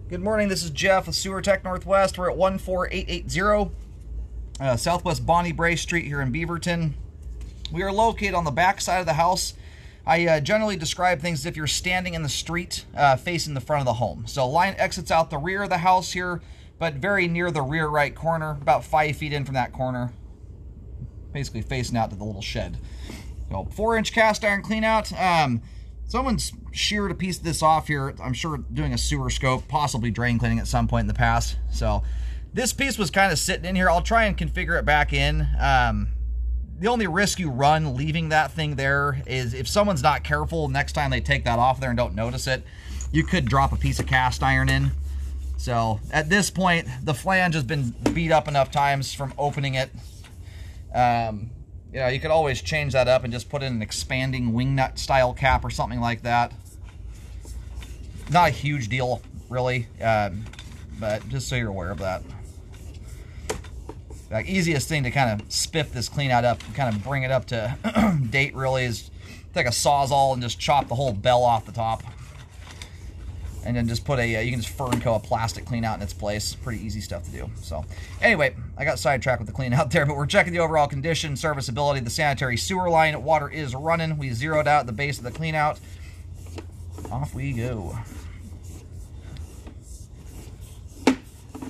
Good morning, this is Jeff with Sewer Tech Northwest. We're at 14880 Southwest Bonnie Bray Street here in Beaverton. We are located on the back side of the house. I generally describe things as if you're standing in the street facing the front of the home. So line exits out the rear of the house here, but very near the rear right corner, about 5 feet in from that corner, basically facing out to the little shed. So 4-inch cast iron clean out. Someone's sheared a piece of this off here, I'm sure doing a sewer scope, possibly drain cleaning at some point in the past. So this piece was kind of sitting in here. I'll try and configure it back in. The only risk you run leaving that thing there is if someone's not careful, next time they take that off there and don't notice it, you could drop a piece of cast iron in. So at this point, the flange has been beat up enough times from opening it. You know, you could always change that up and just put in an expanding wing nut style cap or something like that. Not a huge deal, really, but just so you're aware of that. The easiest thing to kind of spiff this clean out up and kind of bring it up to date really is take a Sawzall and just chop the whole bell off the top. And then just put a, you can just Fernco a plastic clean out in its place. Pretty easy stuff to do. So anyway, I got sidetracked with the clean out there, but we're checking the overall condition, serviceability of the sanitary sewer line. Water is running. We zeroed out the base of the clean out. Off we go.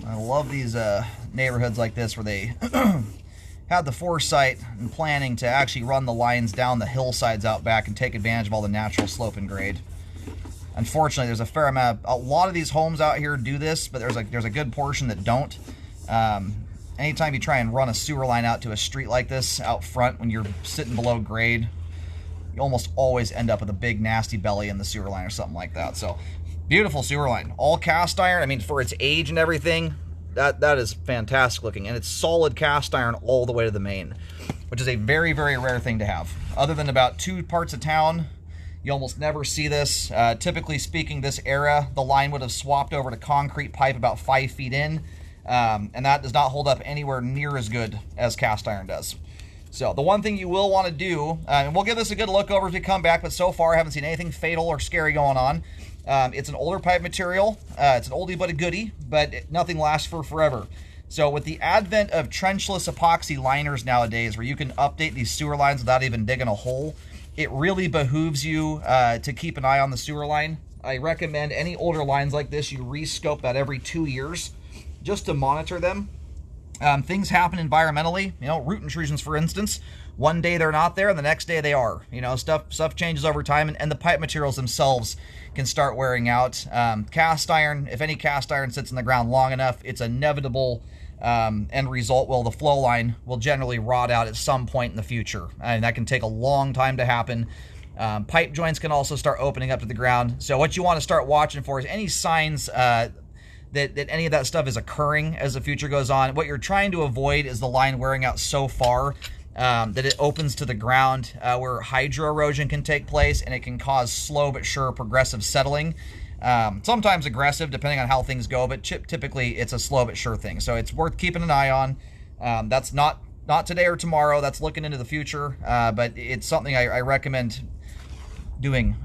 I love these neighborhoods like this where they had the foresight and planning to actually run the lines down the hillsides out back and take advantage of all the natural slope and grade. Unfortunately, there's a fair amount. A lot of these homes out here do this, but there's a good portion that don't. Anytime you try and run a sewer line out to a street like this out front when you're sitting below grade, you almost always end up with a big nasty belly in the sewer line or something like that. So beautiful sewer line, all cast iron. I mean, for its age and everything, that is fantastic looking, and it's solid cast iron all the way to the main, which is a very, very rare thing to have. Other than about 2 parts of town, you almost never see this. Typically speaking, this era, the line would have swapped over to concrete pipe about 5 feet in, and that does not hold up anywhere near as good as cast iron does. So the one thing you will want to do, and we'll give this a good look over as we come back, but so far I haven't seen anything fatal or scary going on. It's an older pipe material. It's an oldie but a goodie, but nothing lasts for forever. So with the advent of trenchless epoxy liners nowadays, where you can update these sewer lines without even digging a hole, it really behooves you to keep an eye on the sewer line. I recommend any older lines like this, you rescope that every 2 years just to monitor them. Things happen environmentally, you know, root intrusions, for instance. One day they're not there, and the next day they are. You know, stuff changes over time, and the pipe materials themselves can start wearing out. Cast iron, if any cast iron sits in the ground long enough, it's inevitable end result. Well, the flow line will generally rot out at some point in the future, and that can take a long time to happen. Pipe joints can also start opening up to the ground. So what you want to start watching for is any signs that any of that stuff is occurring as the future goes on. What you're trying to avoid is the line wearing out so far that it opens to the ground, where hydro erosion can take place, and it can cause slow but sure progressive settling. Sometimes aggressive depending on how things go, but typically it's a slow but sure thing. So it's worth keeping an eye on. That's not today or tomorrow. That's looking into the future, but it's something I recommend doing,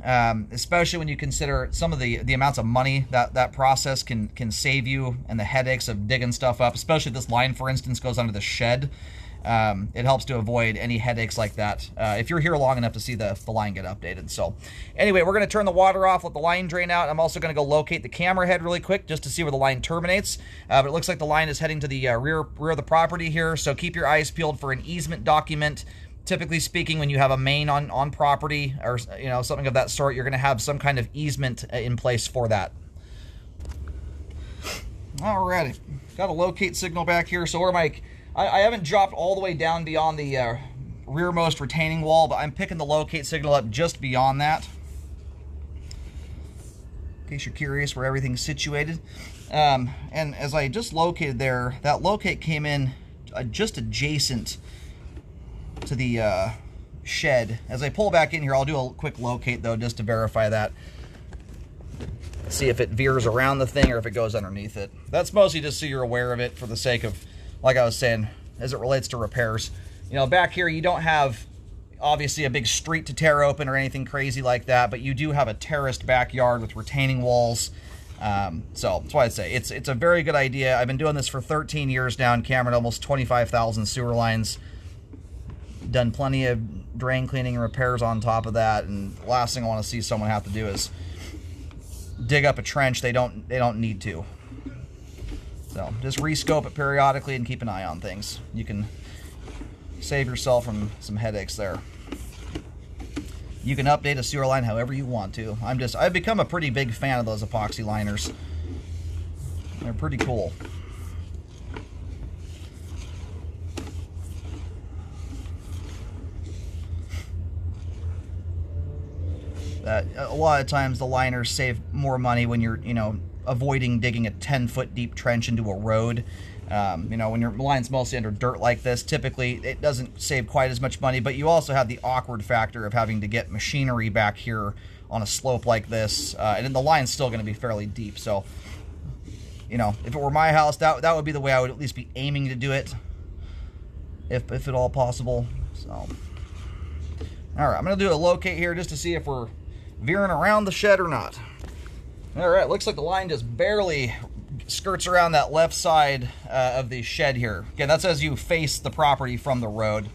especially when you consider some of the amounts of money that process can save you, and the headaches of digging stuff up, especially if this line, for instance, goes under the shed. It helps to avoid any headaches like that if you're here long enough to see the line get updated. So anyway, we're going to turn the water off, let the line drain out. I'm also going to go locate the camera head really quick just to see where the line terminates. But it looks like the line is heading to the rear of the property here, so keep your eyes peeled for an easement document. Typically speaking, when you have a main on property or something of that sort, you're going to have some kind of easement in place for that. Alrighty, got a locate signal back here. So where I haven't dropped all the way down beyond the rearmost retaining wall, but I'm picking the locate signal up just beyond that, in case you're curious where everything's situated. And as I just located there, that locate came in just adjacent to the shed. As I pull back in here, I'll do a quick locate though, just to verify that. See if it veers around the thing or if it goes underneath it. That's mostly just so you're aware of it, for the sake of, like I was saying, as it relates to repairs. You know, back here you don't have obviously a big street to tear open or anything crazy like that, but you do have a terraced backyard with retaining walls. So that's why I say it's a very good idea. I've been doing this for 13 years now in Cameron, almost 25,000 sewer lines. Done plenty of drain cleaning and repairs on top of that, and the last thing I want to see someone have to do is dig up a trench they don't need to. So just rescope it periodically and keep an eye on things. You can save yourself from some headaches there. You can update a sewer line however you want to. I've become a pretty big fan of those epoxy liners. They're pretty cool. A lot of times the liners save more money when you're, avoiding digging a 10-foot deep trench into a road. When your line's mostly under dirt like this, typically it doesn't save quite as much money, but you also have the awkward factor of having to get machinery back here on a slope like this, and then the line's still going to be fairly deep. So, if it were my house, that would be the way I would at least be aiming to do it, if at all possible. So, all right, I'm going to do a locate here just to see if we're veering around the shed or not. All right, looks like the line just barely skirts around that left side of the shed here. Again, that's as you face the property from the road.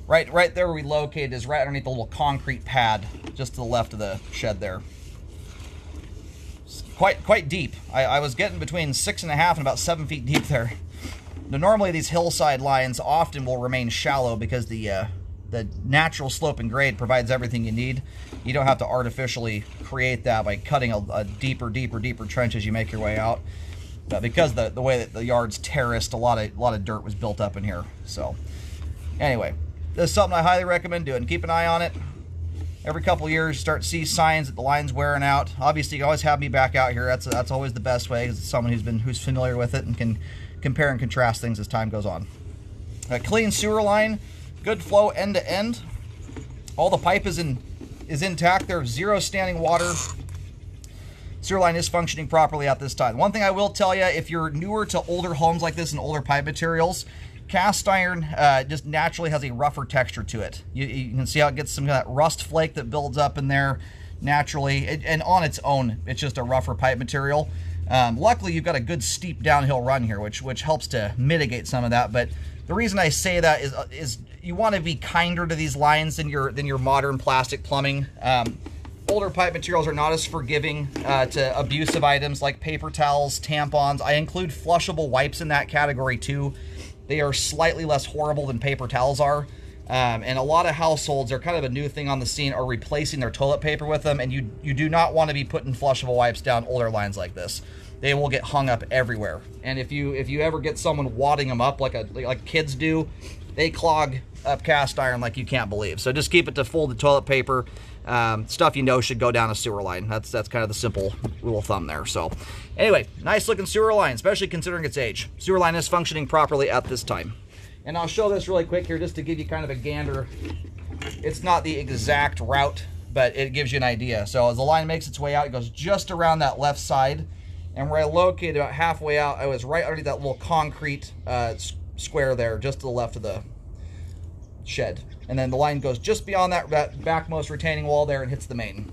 Right there where we located is right underneath the little concrete pad, just to the left of the shed there. It's quite deep. I was getting between 6.5 and about 7 feet deep there. Now, normally these hillside lines often will remain shallow because the natural slope and grade provides everything you need. You don't have to artificially create that by cutting a deeper trench as you make your way out. But because the way that the yard's terraced, a lot of dirt was built up in here. So anyway, this is something I highly recommend doing. Keep an eye on it. Every couple years, you start to see signs that the line's wearing out. Obviously, you can always have me back out here. That's always the best way, because it's someone who's familiar with it and can compare and contrast things as time goes on. A clean sewer line, good flow end to end. All the pipe is intact. There's zero standing water. Sewer line is functioning properly at this time. One thing I will tell you, if you're newer to older homes like this and older pipe materials, cast iron just naturally has a rougher texture to it. You can see how it gets some of that rust flake that builds up in there naturally, and on its own, it's just a rougher pipe material. Luckily, you've got a good steep downhill run here, which helps to mitigate some of that. But the reason I say that is you want to be kinder to these lines than your modern plastic plumbing. Older pipe materials are not as forgiving to abusive items like paper towels, tampons. I include flushable wipes in that category too. They are slightly less horrible than paper towels are. And a lot of households, are kind of a new thing on the scene, are replacing their toilet paper with them, and you do not want to be putting flushable wipes down older lines like this. They will get hung up everywhere. And if you ever get someone wadding them up like kids do, they clog up cast iron like you can't believe. So just keep it to folded toilet paper. Stuff should go down a sewer line. That's kind of the simple rule of thumb there. So anyway, nice looking sewer line, especially considering its age. Sewer line is functioning properly at this time. And I'll show this really quick here just to give you kind of a gander. It's not the exact route, but it gives you an idea. So as the line makes its way out, it goes just around that left side. And where I located about halfway out, I was right underneath that little concrete square there, just to the left of the shed. And then the line goes just beyond that backmost retaining wall there and hits the main.